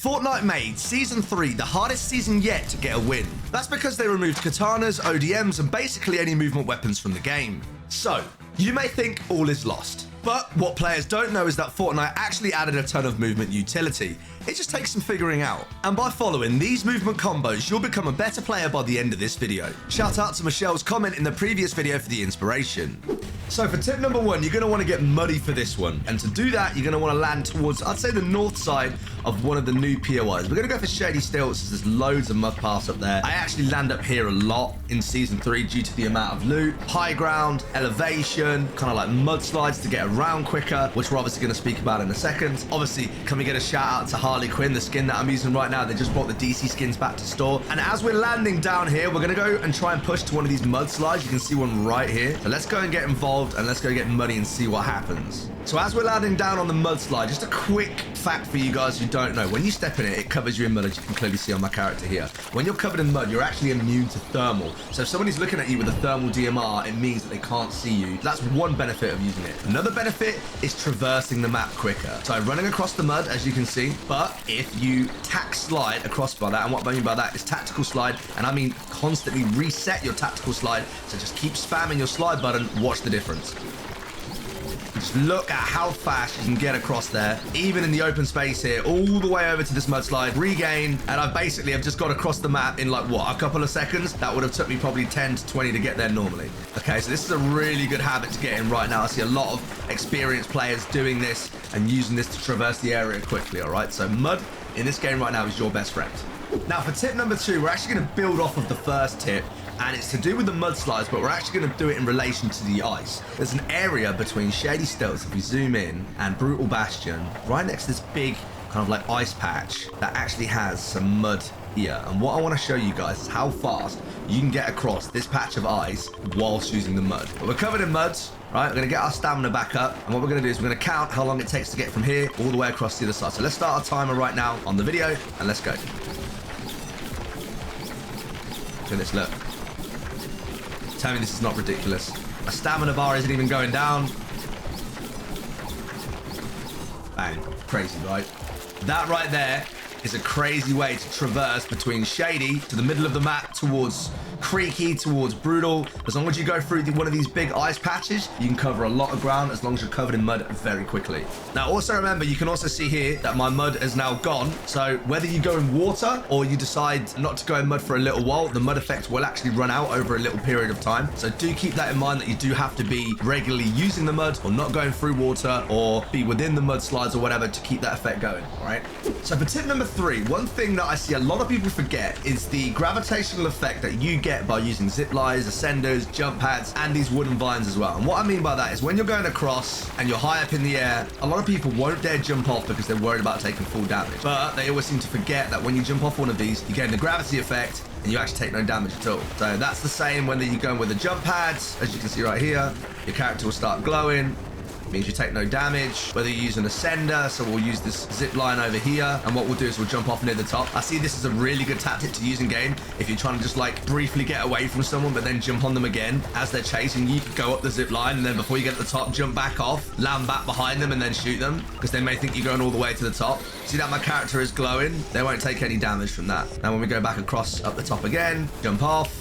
Fortnite made Season 3 the hardest season yet to get a win. That's because they removed katanas, ODMs, and basically any movement weapons from the game. So, you may think all is lost. But what players don't know is that Fortnite actually added a ton of movement utility. It just takes some figuring out. And by following these movement combos, you'll become a better player by the end of this video. Shout out to Michelle's comment in the previous video for the inspiration. So for tip number 1, you're going to want to get muddy for this one. And to do that, you're going to want to land towards, I'd say, the north side of one of the new POIs. We're going to go for Shady Stilts. There's loads of mud paths up there. I actually land up here a lot in Season 3 due to the amount of loot, high ground, elevation, kind of like mudslides to get around quicker, which we're obviously going to speak about in a second. Obviously, can we get a shout out to Harley Quinn, the skin that I'm using right now? They just brought the DC skins back to store. And as we're landing down here, we're going to go and try and push to one of these mudslides. You can see one right here. So let's go and get involved and let's go get muddy and see what happens. So as we're landing down on the mudslide, just a quick fact for you guys who don't know. When you step in it, it covers you in mud, as you can clearly see on my character here. When you're covered in mud, you're actually immune to thermal. So if somebody's looking at you with a thermal DMR, it means that they can't see you. That's one benefit of using it. Another benefit is traversing the map quicker. So running across the mud, as you can see, but if you tack slide across by that, and what I mean by that is tactical slide, and I mean constantly reset your tactical slide. So just keep spamming your slide button, watch the difference. Just look at how fast you can get across there, even in the open space here, all the way over to this mudslide, regain, and I've just got across the map in like, what, a couple of seconds? That would have took me probably 10 to 20 to get there normally. Okay, so this is a really good habit to get in right now. I see a lot of experienced players doing this and using this to traverse the area quickly, all right? So mud in this game right now is your best friend. Now for tip number 2, we're actually going to build off of the first tip. And it's to do with the mudslides, but we're actually going to do it in relation to the ice. There's an area between Shady Stilts, if we zoom in, and Brutal Bastion, right next to this big kind of like ice patch that actually has some mud here. And what I want to show you guys is how fast you can get across this patch of ice whilst using the mud. But we're covered in mud, right? We're going to get our stamina back up. And what we're going to do is we're going to count how long it takes to get from here all the way across the other side. So let's start our timer right now on the video, and let's go. Look at this, look. Tell me this is not ridiculous. A stamina bar isn't even going down. Bang. Crazy, right? That right there is a crazy way to traverse between Shady to the middle of the map towards Creaky, towards Brutal. As long as you go through one of these big ice patches, you can cover a lot of ground as long as you're covered in mud very quickly. Now, also remember, you can also see here that my mud is now gone. So whether you go in water or you decide not to go in mud for a little while, the mud effect will actually run out over a little period of time. So do keep that in mind, that you do have to be regularly using the mud or not going through water or be within the mudslides or whatever to keep that effect going, all right? So for tip number 3, one thing that I see a lot of people forget is the gravitational effect that you get by using zip lines, ascenders, jump pads, and these wooden vines as well. And what I mean by that is when you're going across and you're high up in the air, a lot of people won't dare jump off because they're worried about taking full damage. But they always seem to forget that when you jump off one of these, you get the gravity effect and you actually take no damage at all. So that's the same whether you're going with the jump pads. As you can see right here, your character will start glowing. Means you take no damage. Whether you use an ascender, so we'll use this zip line over here, and what we'll do is we'll jump off near the top. I see this is a really good tactic to use in game if you're trying to just like briefly get away from someone but then jump on them again as they're chasing you. Go up the zip line, and then before you get to the top, jump back off, land back behind them, and then shoot them because they may think you're going all the way to the top. See that my character is glowing? They won't take any damage from that. Now when we go back across up the top again, jump off.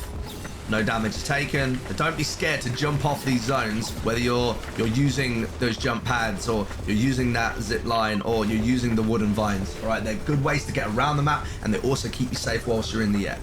No damage is taken. But don't be scared to jump off these zones, whether you're using those jump pads or you're using that zip line or you're using the wooden vines. All right, they're good ways to get around the map, and they also keep you safe whilst you're in the air.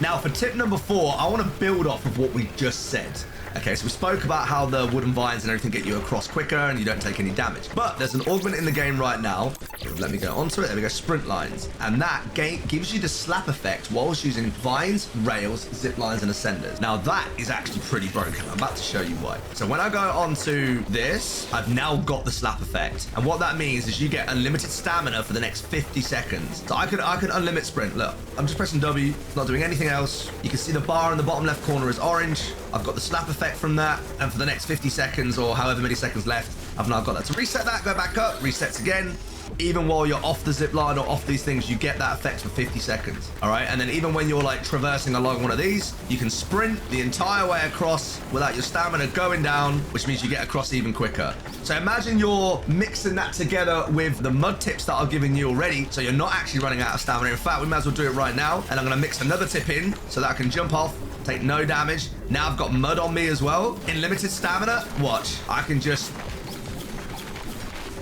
Now for tip number 4, I want to build off of what we just said. Okay, so we spoke about how the wooden vines and everything get you across quicker and you don't take any damage. But there's an augment in the game right now. Let me go onto it. There we go, sprint lines. And that gives you the slap effect whilst using vines, rails, zip lines, and ascenders. Now that is actually pretty broken. I'm about to show you why. So when I go onto this, I've now got the slap effect. And what that means is you get unlimited stamina for the next 50 seconds. So I could unlimit sprint. Look, I'm just pressing W, not doing anything else. You can see the bar in the bottom left corner is orange. I've got the slap effect from that, and for the next 50 seconds or however many seconds left, I've now got that. To reset that, go back up, resets again. even while you're off the zip line or off these things, you get that effect for 50 seconds. All right. And then even when you're like traversing along one of these, you can sprint the entire way across without your stamina going down, which means you get across even quicker. So imagine you're mixing that together with the mud tips that I've given you already. So you're not actually running out of stamina. In fact, we might as well do it right now. And I'm going to mix another tip in so that I can jump off, take no damage. Now I've got mud on me as well. In limited stamina, watch. I can just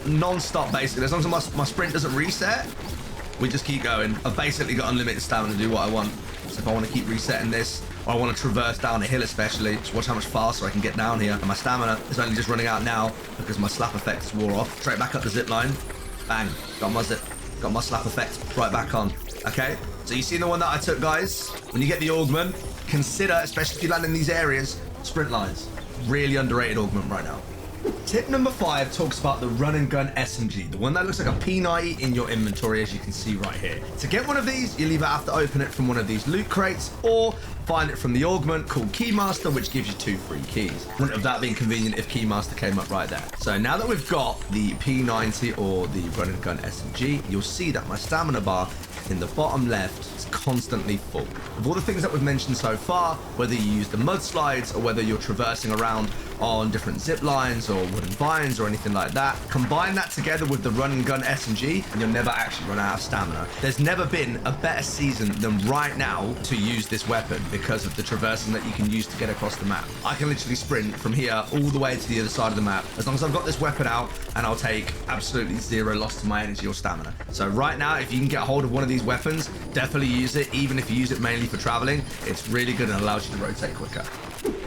non-stop basically. As long as my sprint doesn't reset, we just keep going. I've basically got unlimited stamina to do what I want. So if I want to keep resetting this, or I want to traverse down a hill especially, just watch how much faster I can get down here. And my stamina is only just running out now because my slap effect is wore off. Straight back up the zip line. Bang. Got my slap effect right back on. Okay? So you see the one that I took, guys? When you get the augment, consider, especially if you land in these areas, sprint lines. Really underrated augment right now. Tip number 5 talks about the Run and Gun SMG, the one that looks like a P90 in your inventory, as you can see right here. To get one of these, you'll either have to open it from one of these loot crates or find it from the augment called Keymaster, which gives you 2 free keys. Wouldn't have that been convenient if Keymaster came up right there. So now that we've got the P90 or the Run and Gun SMG, you'll see that my stamina bar in the bottom left is constantly full. Of all the things that we've mentioned so far, whether you use the mudslides or whether you're traversing around on different zip lines or wooden vines or anything like that, combine that together with the Run and Gun SMG and you'll never actually run out of stamina. There's never been a better season than right now to use this weapon because of the traversing that you can use to get across the map. I can literally sprint from here all the way to the other side of the map as long as I've got this weapon out, and I'll take absolutely zero loss to my energy or stamina. So right now, if you can get a hold of one of these weapons, definitely use it. Even if you use it mainly for traveling, it's really good and allows you to rotate quicker.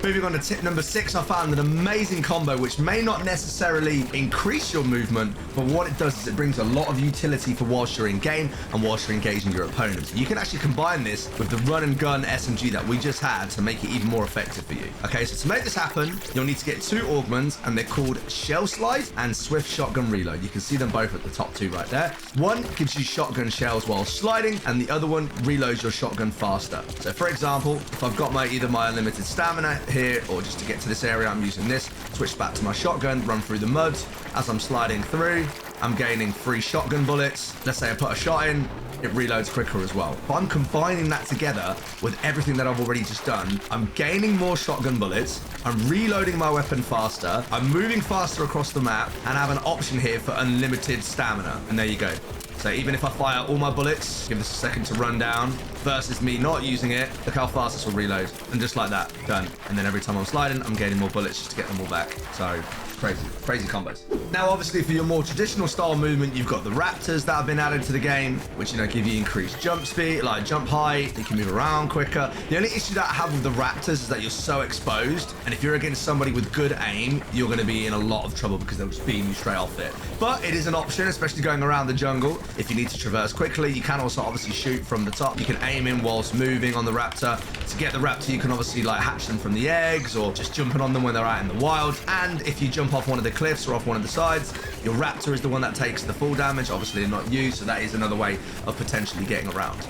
Moving on to tip number 6, I found an amazing combo which may not necessarily increase your movement, but what it does is it brings a lot of utility for whilst you're in game and whilst you're engaging your opponents. You can actually combine this with the Run and Gun SMG that we just had to make it even more effective for you. Okay, so to make this happen, you'll need to get 2 augments, and they're called Shell Slide and Swift Shotgun Reload. You can see them both at the top 2 right there. One gives you shotgun shells while sliding, and the other one reloads your shotgun faster. So for example, if I've got either my unlimited stamina here, or just to get to this area, I'm using this, switch back to my shotgun, run through the mud. As I'm sliding through, I'm gaining 3 shotgun bullets. Let's say I put a shot in, it reloads quicker as well. But I'm combining that together with everything that I've already just done. I'm gaining more shotgun bullets, I'm reloading my weapon faster, I'm moving faster across the map, and I have an option here for unlimited stamina. And there you go. So even if I fire all my bullets, give this a second to run down, versus me not using it, look how fast this will reload. And just like that, done. And then every time I'm sliding, I'm gaining more bullets just to get them all back. So crazy combos. Now, obviously, for your more traditional style movement, you've got the Raptors that have been added to the game, which, give you increased jump speed, like jump height. You can move around quicker. The only issue that I have with the Raptors is that you're so exposed, and if you're against somebody with good aim, you're going to be in a lot of trouble because they'll just beam you straight off it. But it is an option, especially going around the jungle. If you need to traverse quickly, you can also obviously shoot from the top. You can aim in whilst moving on the Raptor. To get the Raptor, you can obviously hatch them from the eggs or just jumping on them when they're out in the wild. And if you jump off one of the cliffs or off one of the sides, your Raptor is the one that takes the full damage, obviously not you, so that is another way of potentially getting around.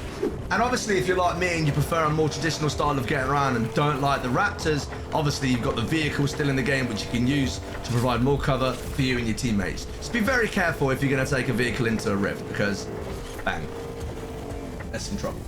And obviously, if you're like me and you prefer a more traditional style of getting around and don't like the Raptors, obviously you've got the vehicle still in the game which you can use to provide more cover for you and your teammates. Just be very careful if you're going to take a vehicle into a rift, because bang, that's some trouble.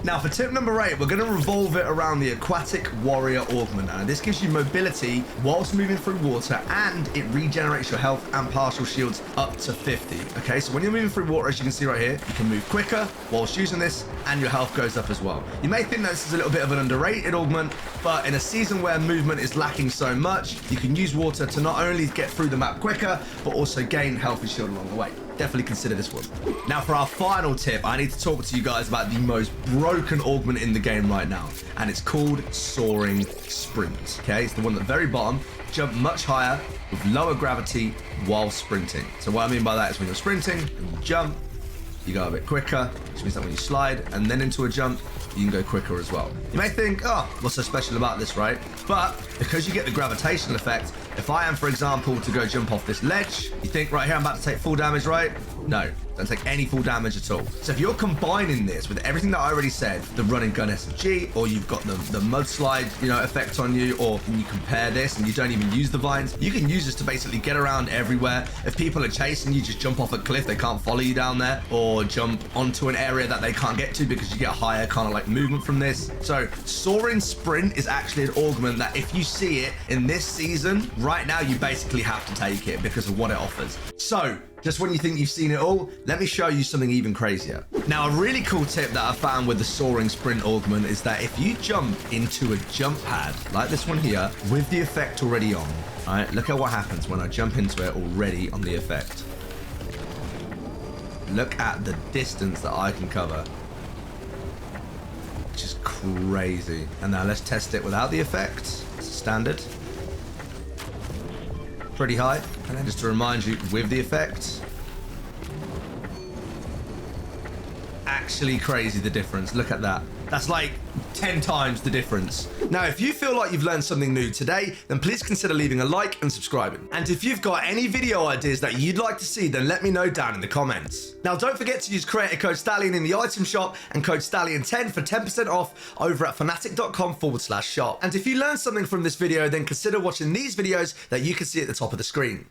Now, for tip number 8, we're going to revolve it around the Aquatic Warrior augment. Now, this gives you mobility whilst moving through water, and it regenerates your health and partial shields up to 50. Okay, so when you're moving through water, as you can see right here, you can move quicker whilst using this, and your health goes up as well. You may think that this is a little bit of an underrated augment, but in a season where movement is lacking so much, you can use water to not only get through the map quicker, but also gain health and shield along the way. Definitely consider this one. Now, for our final tip, I need to talk to you guys about the most broken augment in the game right now, and it's called Soaring Sprint. Okay, it's the one at the very bottom. Jump much higher with lower gravity while sprinting. So what I mean by that is when you're sprinting and you jump, you go a bit quicker, which means that when you slide and then into a jump, you can go quicker as well. You may think, oh, what's so special about this, right? But because you get the gravitational effect, if I am, for example, to go jump off this ledge, you think, right here, I'm about to take full damage, right? No, don't take any full damage at all. So if you're combining this with everything that I already said, the running gun SMG, or you've got the mudslide, effect on you, or you compare this and you don't even use the vines, you can use this to basically get around everywhere. If people are chasing you, just jump off a cliff, they can't follow you down there, or jump onto an area that they can't get to because you get higher kind of like movement from this. So Soaring Sprint is actually an augment that if you see it in this season, right now you basically have to take it because of what it offers. So just when you think you've seen it all, let me show you something even crazier. Now, a really cool tip that I found with the Soaring Sprint augment is that if you jump into a jump pad, like this one here, with the effect already on, all right, look at what happens when I jump into it already on the effect. Look at the distance that I can cover. Which is crazy. And now let's test it without the effect. It's standard. Pretty high. And then just to remind you, with the effect, actually crazy the difference. Look at that. That's like 10 times the difference. Now, if you feel like you've learned something new today, then please consider leaving a like and subscribing. And if you've got any video ideas that you'd like to see, then let me know down in the comments. Now, don't forget to use creator code Stallion in the item shop and code Stallion10 for 10% off over at fanatic.com/shop. And if you learned something from this video, then consider watching these videos that you can see at the top of the screen.